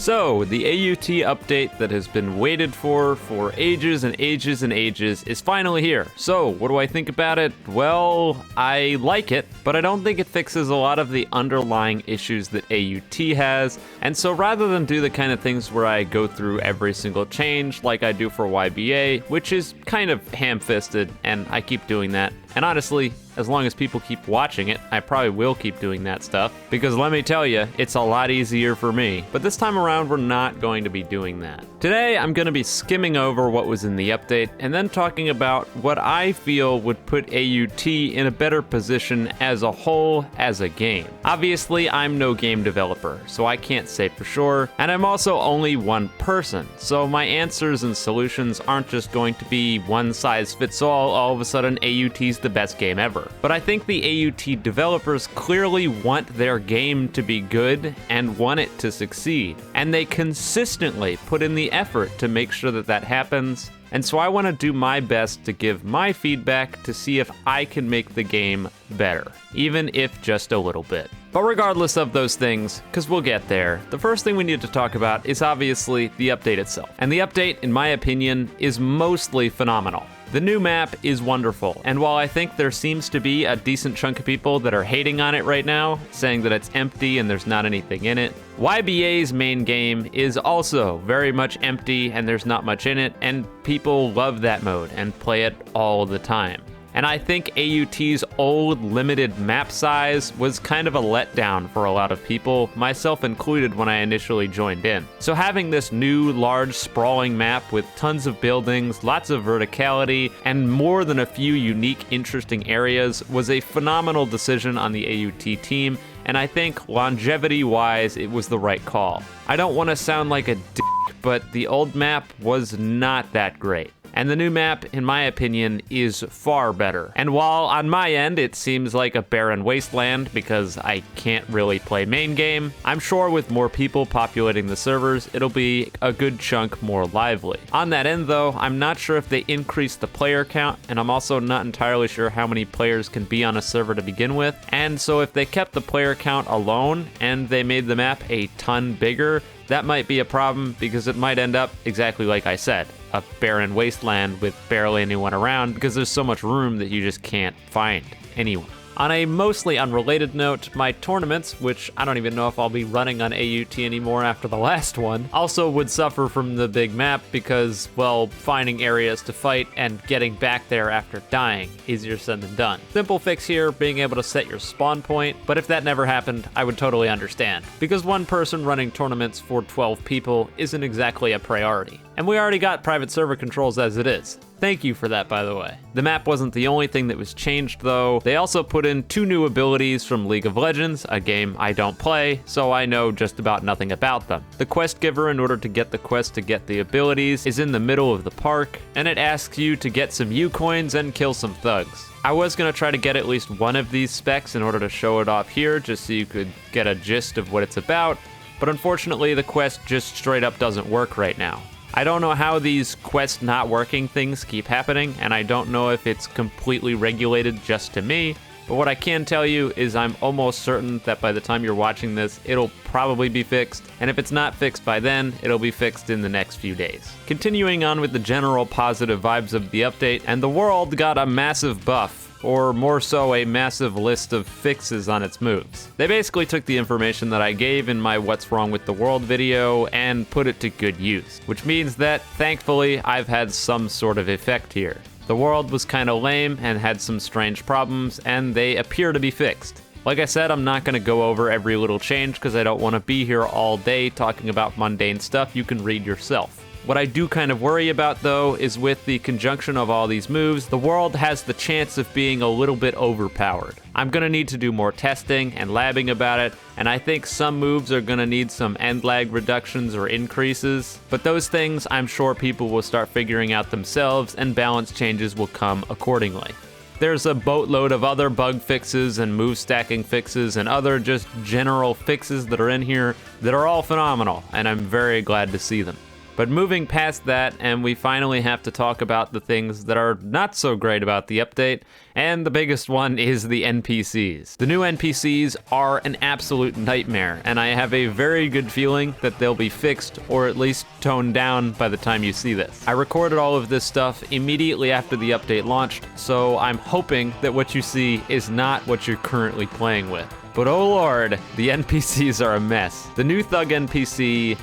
So, the AUT update that has been waited for ages and ages and ages is finally here. So, what do I think about it? Well, I like it, but I don't think it fixes a lot of the underlying issues that AUT has. And so rather than do the kind of things where I go through every single change like I do for YBA, which is kind of ham-fisted, and I keep doing that. And honestly, as long as people keep watching it, I probably will keep doing that stuff, because let me tell you, it's a lot easier for me. But this time around, we're not going to be doing that. Today, I'm going to be skimming over what was in the update, and then talking about what I feel would put AUT in a better position as a whole as a game. Obviously, I'm no game developer, so I can't say for sure, and I'm also only one person, so my answers and solutions aren't just going to be one size fits all of a sudden AUT's the best game ever. But I think the AUT developers clearly want their game to be good and want it to succeed, and they consistently put in the effort to make sure that that happens. And so I want to do my best to give my feedback to see if I can make the game better, even if just a little bit. But regardless of those things, because we'll get there, the first thing we need to talk about is obviously the update itself. And the update, in my opinion, is mostly phenomenal. The new map is wonderful, and while I think there seems to be a decent chunk of people that are hating on it right now, saying that it's empty and there's not anything in it, YBA's main game is also very much empty and there's not much in it, and people love that mode and play it all the time. And I think AUT's old limited map size was kind of a letdown for a lot of people, myself included when I initially joined in. So having this new, large, sprawling map with tons of buildings, lots of verticality, and more than a few unique, interesting areas was a phenomenal decision on the AUT team, and I think longevity-wise, it was the right call. I don't want to sound like a dick, but the old map was not that great. And the new map, in my opinion, is far better. And while on my end it seems like a barren wasteland because I can't really play main game, I'm sure with more people populating the servers, it'll be a good chunk more lively. On that end though, I'm not sure if they increased the player count, and I'm also not entirely sure how many players can be on a server to begin with. And so if they kept the player count alone and they made the map a ton bigger, that might be a problem because it might end up exactly like I said, a barren wasteland with barely anyone around because there's so much room that you just can't find anyone. On a mostly unrelated note, my tournaments, which I don't even know if I'll be running on AUT anymore after the last one, also would suffer from the big map because, well, finding areas to fight and getting back there after dying, easier said than done. Simple fix here, being able to set your spawn point, but if that never happened, I would totally understand, because one person running tournaments for 12 people isn't exactly a priority. And we already got private server controls as it is. Thank you for that, by the way. The map wasn't the only thing that was changed, though. They also put in 2 new abilities from League of Legends, a game I don't play, so I know just about nothing about them. The quest giver, in order to get the quest to get the abilities, is in the middle of the park, and it asks you to get some U-coins and kill some thugs. I was going to try to get at least one of these specs in order to show it off here, just so you could get a gist of what it's about, but unfortunately the quest just straight up doesn't work right now. I don't know how these quest not working things keep happening, and I don't know if it's completely regulated just to me, but what I can tell you is I'm almost certain that by the time you're watching this, it'll probably be fixed, and if it's not fixed by then, it'll be fixed in the next few days. Continuing on with the general positive vibes of the update, and the world got a massive buff, or more so a massive list of fixes on its moves. They basically took the information that I gave in my What's Wrong with the World video and put it to good use, which means that, thankfully, I've had some sort of effect here. The world was kinda lame and had some strange problems, and they appear to be fixed. Like I said, I'm not gonna go over every little change because I don't wanna be here all day talking about mundane stuff you can read yourself. What I do kind of worry about, though, is with the conjunction of all these moves, the world has the chance of being a little bit overpowered. I'm gonna need to do more testing and labbing about it, and I think some moves are gonna need some end lag reductions or increases, but those things I'm sure people will start figuring out themselves and balance changes will come accordingly. There's a boatload of other bug fixes and move stacking fixes and other just general fixes that are in here that are all phenomenal, and I'm very glad to see them. But moving past that, and we finally have to talk about the things that are not so great about the update, and the biggest one is the NPCs. The new NPCs are an absolute nightmare, and I have a very good feeling that they'll be fixed or at least toned down by the time you see this. I recorded all of this stuff immediately after the update launched, so I'm hoping that what you see is not what you're currently playing with. But oh lord, the NPCs are a mess. The new Thug NPC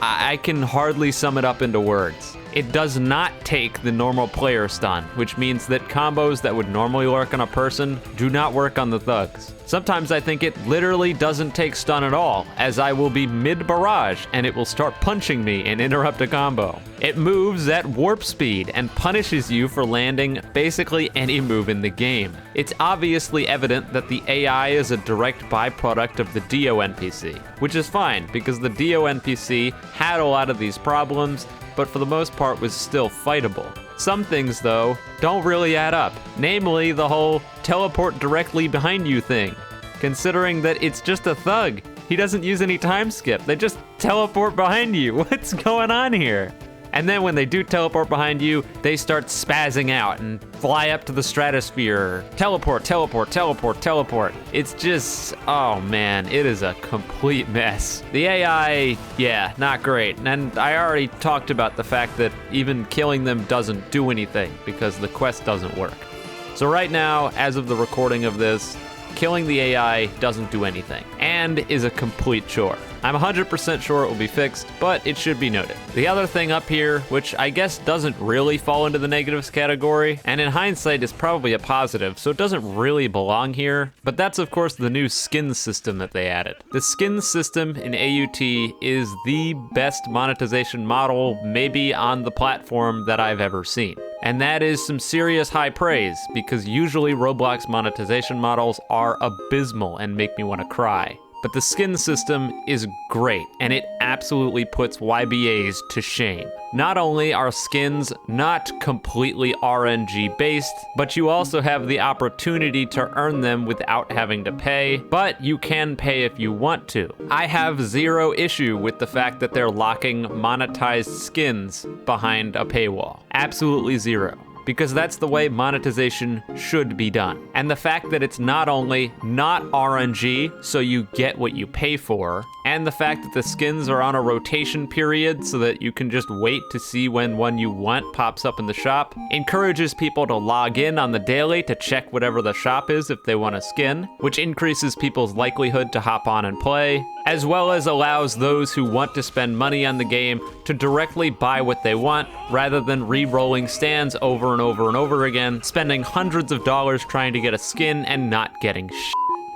I can hardly sum it up into words. It does not take the normal player stun, which means that combos that would normally work on a person do not work on the thugs. Sometimes I think it literally doesn't take stun at all, as I will be mid-barrage and it will start punching me and interrupt a combo. It moves at warp speed and punishes you for landing basically any move in the game. It's obviously evident that the AI is a direct byproduct of the Dio NPC, which is fine because the Dio NPC had a lot of these problems, but for the most part was still fightable. Some things, though, don't really add up, namely the whole teleport directly behind you thing. Considering that it's just a thug, he doesn't use any time skip, they just teleport behind you. What's going on here? And then when they do teleport behind you, they start spazzing out and fly up to the stratosphere. Teleport, teleport, teleport, teleport. It's just, oh man, it is a complete mess. The AI, yeah, not great. And I already talked about the fact that even killing them doesn't do anything because the quest doesn't work. So right now, as of the recording of this, killing the AI doesn't do anything and is a complete chore. I'm 100% sure it will be fixed, but it should be noted. The other thing up here, which I guess doesn't really fall into the negatives category, and in hindsight is probably a positive, so it doesn't really belong here, but that's of course the new skin system that they added. The skin system in AUT is the best monetization model maybe on the platform that I've ever seen. And that is some serious high praise, because usually Roblox monetization models are abysmal and make me want to cry. But the skin system is great, and it absolutely puts YBAs to shame. Not only are skins not completely RNG based, but you also have the opportunity to earn them without having to pay, but you can pay if you want to. I have zero issue with the fact that they're locking monetized skins behind a paywall. Absolutely zero. Because that's the way monetization should be done. And the fact that it's not only not RNG, so you get what you pay for, and the fact that the skins are on a rotation period so that you can just wait to see when one you want pops up in the shop, encourages people to log in on the daily to check whatever the shop is if they want a skin, which increases people's likelihood to hop on and play, as well as allows those who want to spend money on the game to directly buy what they want rather than re-rolling stands over and over and over again, spending hundreds of dollars trying to get a skin and not getting shit.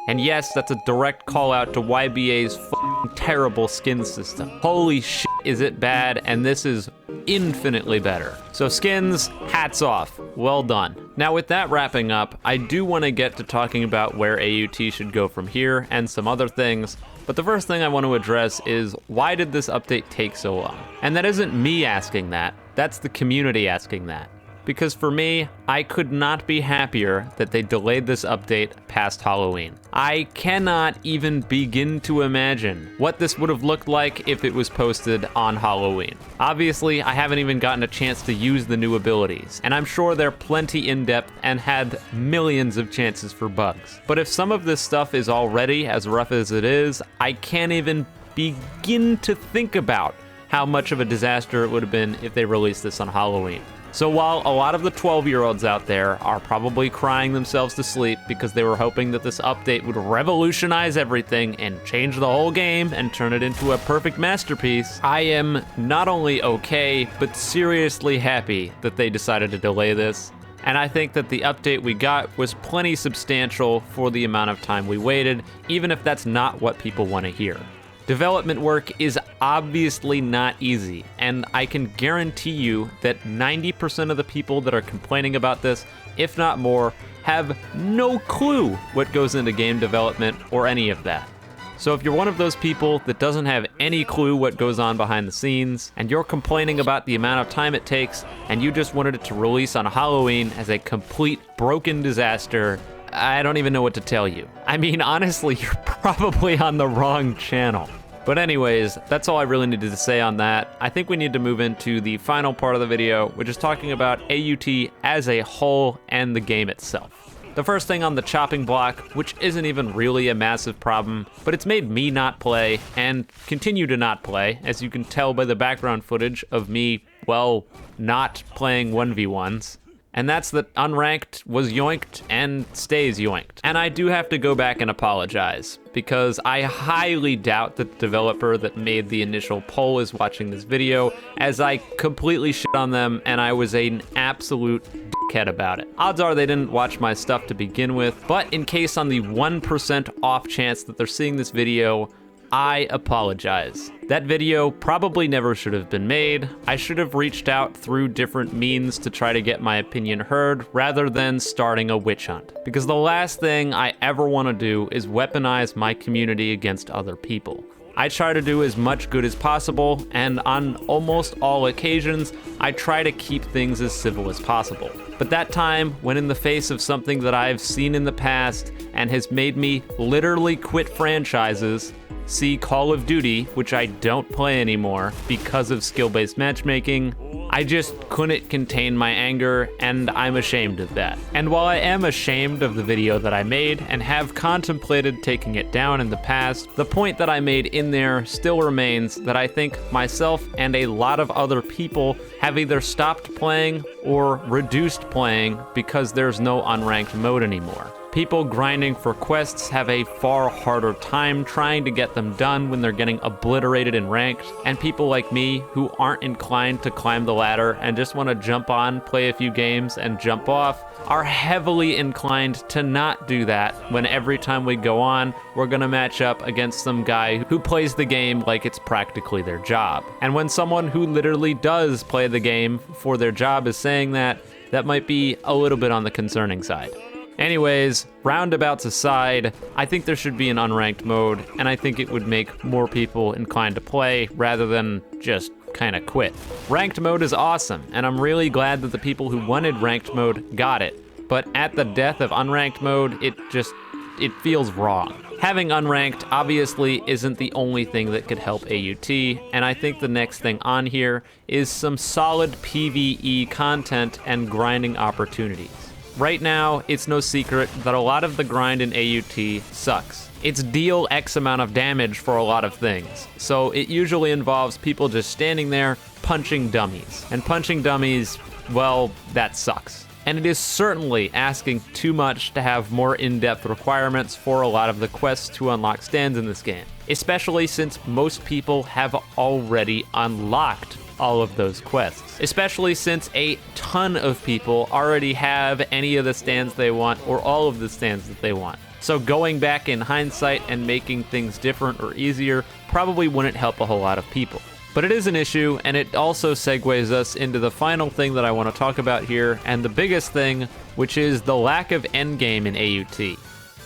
And yes, that's a direct call out to YBA's f***ing terrible skin system. Holy shit, is it bad, and this is infinitely better. So skins, hats off, well done. Now with that wrapping up, I do want to get to talking about where AUT should go from here and some other things. But the first thing I want to address is, why did this update take so long? And that isn't me asking that, that's the community asking that. Because for me, I could not be happier that they delayed this update past Halloween. I cannot even begin to imagine what this would have looked like if it was posted on Halloween. Obviously, I haven't even gotten a chance to use the new abilities, and I'm sure they're plenty in-depth and had millions of chances for bugs. But if some of this stuff is already as rough as it is, I can't even begin to think about how much of a disaster it would have been if they released this on Halloween. So while a lot of the 12-year-olds out there are probably crying themselves to sleep because they were hoping that this update would revolutionize everything and change the whole game and turn it into a perfect masterpiece, I am not only okay, but seriously happy that they decided to delay this. And I think that the update we got was plenty substantial for the amount of time we waited, even if that's not what people want to hear. Development work is obviously not easy, and I can guarantee you that 90% of the people that are complaining about this, if not more, have no clue what goes into game development or any of that. So if you're one of those people that doesn't have any clue what goes on behind the scenes, and you're complaining about the amount of time it takes, and you just wanted it to release on Halloween as a complete broken disaster, I don't even know what to tell you. I mean, honestly, you're probably on the wrong channel. But anyways, that's all I really needed to say on that. I think we need to move into the final part of the video, which is talking about AUT as a whole and the game itself. The first thing on the chopping block, which isn't even really a massive problem, but it's made me not play and continue to not play, as you can tell by the background footage of me, well, not playing 1v1s. And that's that Unranked was yoinked and stays yoinked. And I do have to go back and apologize, because I highly doubt that the developer that made the initial poll is watching this video, as I completely shit on them and I was an absolute dickhead about it. Odds are they didn't watch my stuff to begin with, but in case on the 1% off chance that they're seeing this video, I apologize. That video probably never should have been made. I should have reached out through different means to try to get my opinion heard rather than starting a witch hunt. Because the last thing I ever want to do is weaponize my community against other people. I try to do as much good as possible, and on almost all occasions, I try to keep things as civil as possible. But that time, when in the face of something that I've seen in the past and has made me literally quit franchises, see Call of Duty, which I don't play anymore because of skill-based matchmaking, I just couldn't contain my anger, and I'm ashamed of that. And while I am ashamed of the video that I made and have contemplated taking it down in the past, the point that I made in there still remains that I think myself and a lot of other people have either stopped playing or reduced playing because there's no unranked mode anymore. People grinding for quests have a far harder time trying to get them done when they're getting obliterated in ranked, and people like me who aren't inclined to climb the ladder and just want to jump on, play a few games, and jump off, are heavily inclined to not do that when every time we go on, we're gonna match up against some guy who plays the game like it's practically their job. And when someone who literally does play the game for their job is saying that, that might be a little bit on the concerning side. Anyways, roundabouts aside, I think there should be an unranked mode, and I think it would make more people inclined to play rather than just kind of quit. Ranked mode is awesome, and I'm really glad that the people who wanted ranked mode got it, but at the death of unranked mode, it feels wrong. Having unranked obviously isn't the only thing that could help AUT, and I think the next thing on here is some solid PvE content and grinding opportunities. Right now, it's no secret that a lot of the grind in AUT sucks. It's deal X amount of damage for a lot of things, so it usually involves people just standing there punching dummies. And punching dummies, well, that sucks. And it is certainly asking too much to have more in-depth requirements for a lot of the quests to unlock stands in this game, especially since most people have already unlocked all of those quests, especially since a ton of people already have any of the stands they want or all of the stands that they want. So going back in hindsight and making things different or easier probably wouldn't help a whole lot of people. But it is an issue, and it also segues us into the final thing that I want to talk about here, and the biggest thing, which is the lack of endgame in AUT.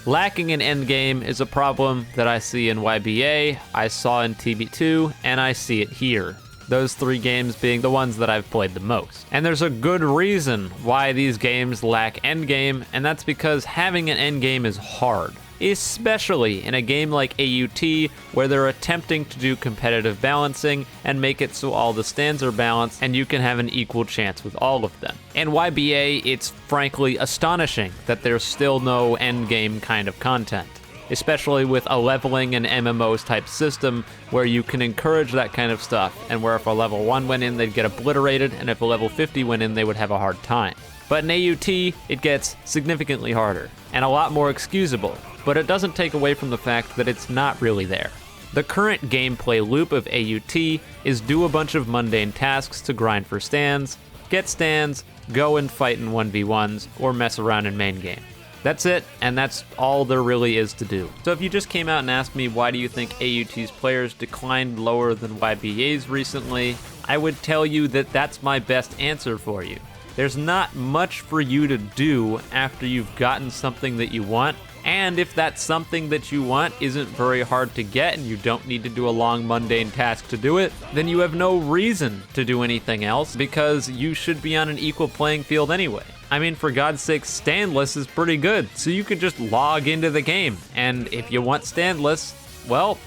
Lacking an endgame is a problem that I see in YBA, I saw in TB2, and I see it here. Those three games being the ones that I've played the most. And there's a good reason why these games lack endgame, and that's because having an endgame is hard. Especially in a game like AUT, where they're attempting to do competitive balancing and make it so all the stands are balanced and you can have an equal chance with all of them. In YBA, it's frankly astonishing that there's still no endgame kind of content, especially with a leveling and MMOs type system where you can encourage that kind of stuff, and where if a level 1 went in, they'd get obliterated, and if a level 50 went in, they would have a hard time. But in AUT, it gets significantly harder, and a lot more excusable, but it doesn't take away from the fact that it's not really there. The current gameplay loop of AUT is do a bunch of mundane tasks to grind for stands, get stands, go and fight in 1v1s, or mess around in main game. That's it, and that's all there really is to do. So if you just came out and asked me why do you think AUT's players declined lower than YBA's recently, I would tell you that that's my best answer for you. There's not much for you to do after you've gotten something that you want, and if that something that you want isn't very hard to get and you don't need to do a long mundane task to do it, then you have no reason to do anything else because you should be on an equal playing field anyway. I mean, for God's sake, standless is pretty good, so you can just log into the game, and if you want standless, well,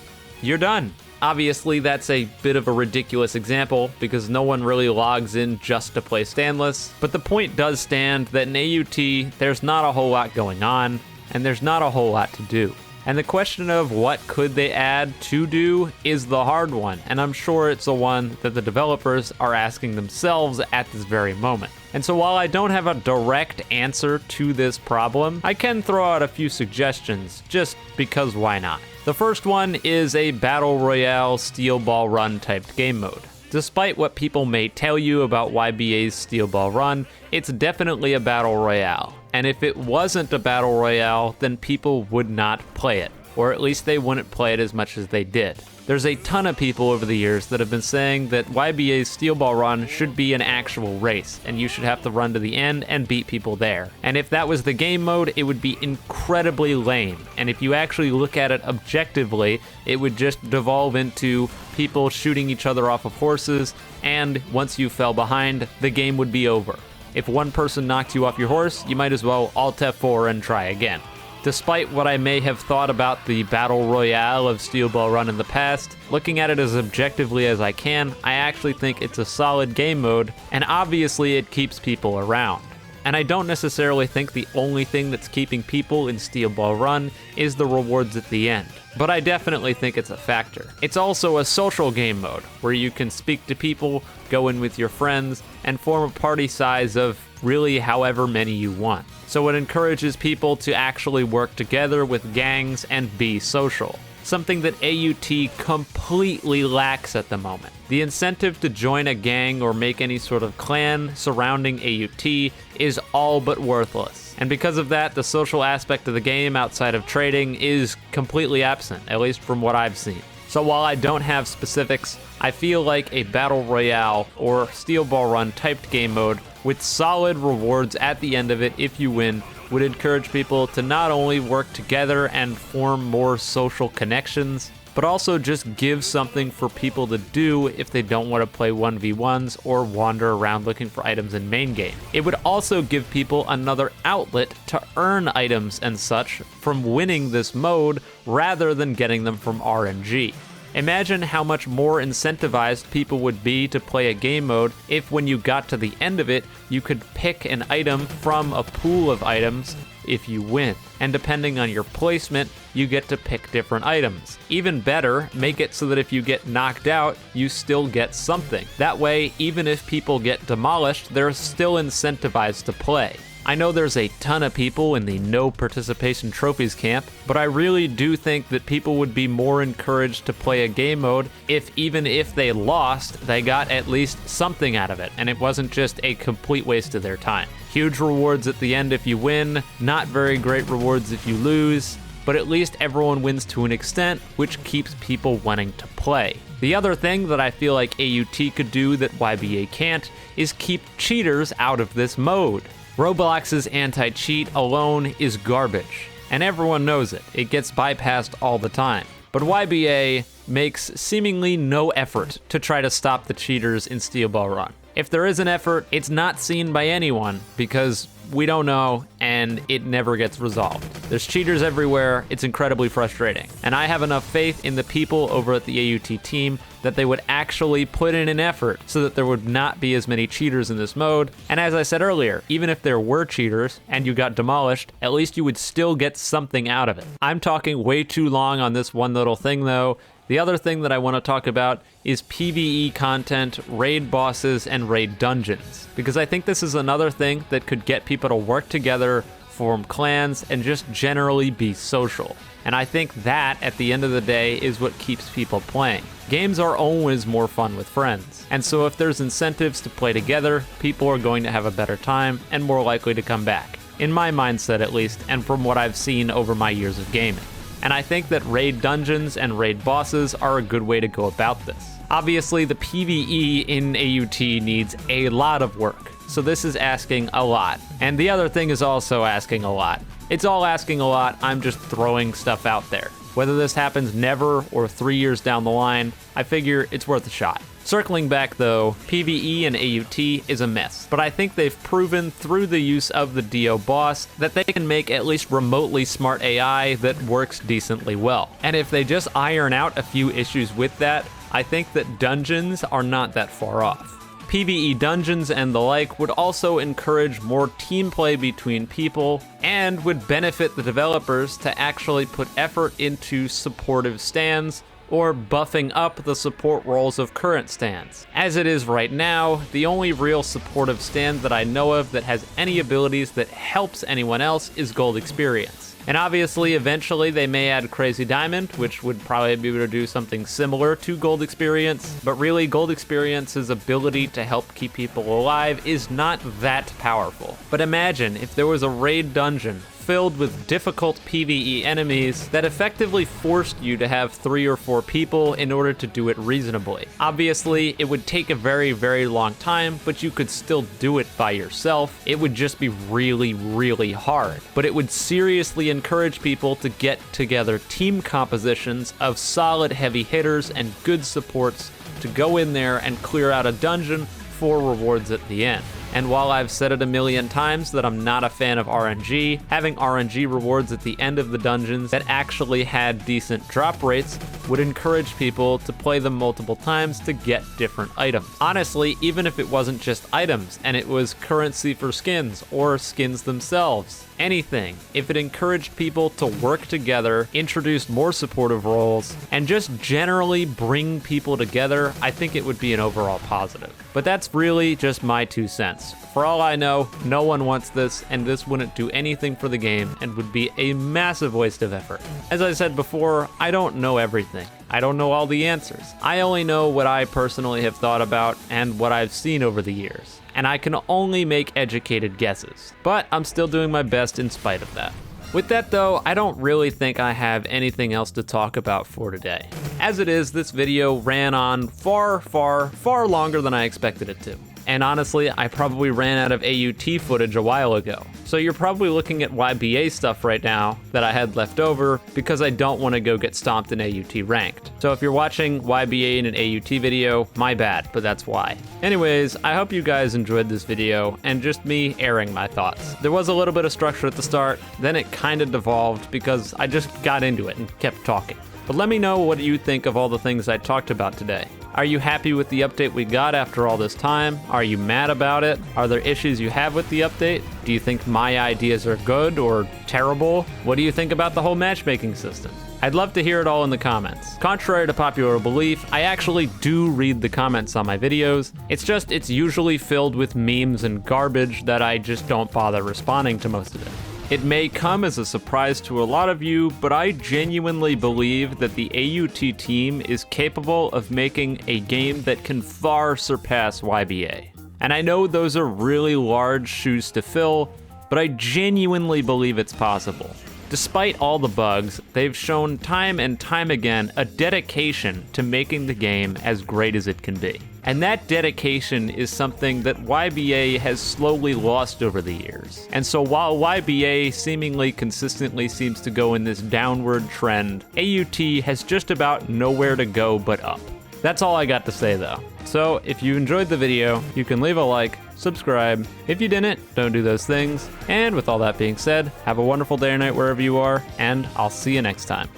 you're done. Obviously, that's a bit of a ridiculous example because no one really logs in just to play standless, but the point does stand that in AUT, there's not a whole lot going on, and there's not a whole lot to do. And the question of what could they add to do is the hard one, and I'm sure it's the one that the developers are asking themselves at this very moment. And so while I don't have a direct answer to this problem, I can throw out a few suggestions, just because why not? The first one is a Battle Royale Steel Ball Run typed game mode. Despite what people may tell you about YBA's Steel Ball Run, it's definitely a Battle Royale. And if it wasn't a Battle Royale, then people would not play it, or at least they wouldn't play it as much as they did. There's a ton of people over the years that have been saying that YBA's Steel Ball Run should be an actual race, and you should have to run to the end and beat people there. And if that was the game mode, it would be incredibly lame. And if you actually look at it objectively, it would just devolve into people shooting each other off of horses, and once you fell behind, the game would be over. If one person knocked you off your horse, you might as well Alt F4 and try again. Despite what I may have thought about the Battle Royale of Steel Ball Run in the past, looking at it as objectively as I can, I actually think it's a solid game mode, and obviously it keeps people around. And I don't necessarily think the only thing that's keeping people in Steel Ball Run is the rewards at the end, but I definitely think it's a factor. It's also a social game mode, where you can speak to people, go in with your friends, and form a party size of really however many you want. So it encourages people to actually work together with gangs and be social, something that AUT completely lacks at the moment. The incentive to join a gang or make any sort of clan surrounding AUT is all but worthless. And because of that, the social aspect of the game outside of trading is completely absent, at least from what I've seen. So while I don't have specifics, I feel like a Battle Royale or Steel Ball Run typed game mode with solid rewards at the end of it if you win would encourage people to not only work together and form more social connections, but also just give something for people to do if they don't want to play 1v1s or wander around looking for items in main game. It would also give people another outlet to earn items and such from winning this mode rather than getting them from RNG. Imagine how much more incentivized people would be to play a game mode if when you got to the end of it, you could pick an item from a pool of items if you win. And depending on your placement, you get to pick different items. Even better, make it so that if you get knocked out, you still get something. That way, even if people get demolished, they're still incentivized to play. I know there's a ton of people in the no participation trophies camp, but I really do think that people would be more encouraged to play a game mode if even if they lost, they got at least something out of it, and it wasn't just a complete waste of their time. Huge rewards at the end if you win, not very great rewards if you lose, but at least everyone wins to an extent, which keeps people wanting to play. The other thing that I feel like AUT could do that YBA can't is keep cheaters out of this mode. Roblox's anti-cheat alone is garbage, and everyone knows it. It gets bypassed all the time. But YBA makes seemingly no effort to try to stop the cheaters in Steel Ball Run. If there is an effort, it's not seen by anyone because we don't know and it never gets resolved. There's cheaters everywhere, it's incredibly frustrating. And I have enough faith in the people over at the AUT team that they would actually put in an effort so that there would not be as many cheaters in this mode. And as I said earlier, even if there were cheaters and you got demolished, at least you would still get something out of it. I'm talking way too long on this one little thing though. The other thing that I want to talk about is PvE content, raid bosses, and raid dungeons. Because I think this is another thing that could get people to work together, form clans, and just generally be social. And I think that, at the end of the day, is what keeps people playing. Games are always more fun with friends. And so if there's incentives to play together, people are going to have a better time and more likely to come back. In my mindset at least, and from what I've seen over my years of gaming. And I think that raid dungeons and raid bosses are a good way to go about this. Obviously, the PvE in AUT needs a lot of work, so this is asking a lot. And the other thing is also asking a lot. It's all asking a lot, I'm just throwing stuff out there. Whether this happens never or 3 years down the line, I figure it's worth a shot. Circling back though, PvE and AUT is a mess, but I think they've proven through the use of the Dio boss that they can make at least remotely smart AI that works decently well. And if they just iron out a few issues with that, I think that dungeons are not that far off. PvE dungeons and the like would also encourage more team play between people and would benefit the developers to actually put effort into supportive stands or buffing up the support roles of current stands. As it is right now, the only real supportive stand that I know of that has any abilities that helps anyone else is Gold Experience. And obviously, eventually they may add Crazy Diamond, which would probably be able to do something similar to Gold Experience, but really Gold Experience's ability to help keep people alive is not that powerful. But imagine if there was a raid dungeon filled with difficult PvE enemies that effectively forced you to have 3 or 4 people in order to do it reasonably. Obviously, it would take a very, very long time, but you could still do it by yourself. It would just be really, really hard. But it would seriously encourage people to get together team compositions of solid heavy hitters and good supports to go in there and clear out a dungeon for rewards at the end. And while I've said it a million times that I'm not a fan of RNG, having RNG rewards at the end of the dungeons that actually had decent drop rates would encourage people to play them multiple times to get different items. Honestly, even if it wasn't just items and it was currency for skins or skins themselves, anything, if it encouraged people to work together, introduced more supportive roles, and just generally bring people together, I think it would be an overall positive. But that's really just my 2 cents. For all I know, no one wants this, and this wouldn't do anything for the game and would be a massive waste of effort. As I said before, I don't know everything. I don't know all the answers. I only know what I personally have thought about and what I've seen over the years. And I can only make educated guesses. But I'm still doing my best in spite of that. With that though, I don't really think I have anything else to talk about for today. As it is, this video ran on far, far, far longer than I expected it to. And honestly, I probably ran out of AUT footage a while ago. So you're probably looking at YBA stuff right now that I had left over because I don't want to go get stomped in AUT ranked. So if you're watching YBA in an AUT video, my bad, but that's why. Anyways, I hope you guys enjoyed this video and just me airing my thoughts. There was a little bit of structure at the start, then it kind of devolved because I just got into it and kept talking. But let me know what you think of all the things I talked about today. Are you happy with the update we got after all this time? Are you mad about it? Are there issues you have with the update? Do you think my ideas are good or terrible? What do you think about the whole matchmaking system? I'd love to hear it all in the comments. Contrary to popular belief, I actually do read the comments on my videos. It's usually filled with memes and garbage that I just don't bother responding to most of it. It may come as a surprise to a lot of you, but I genuinely believe that the AUT team is capable of making a game that can far surpass YBA. And I know those are really large shoes to fill, but I genuinely believe it's possible. Despite all the bugs, they've shown time and time again a dedication to making the game as great as it can be. And that dedication is something that YBA has slowly lost over the years. And so while YBA seemingly consistently seems to go in this downward trend, AUT has just about nowhere to go but up. That's all I got to say though. So if you enjoyed the video, you can leave a like, subscribe. If you didn't, don't do those things. And with all that being said, have a wonderful day or night wherever you are, and I'll see you next time.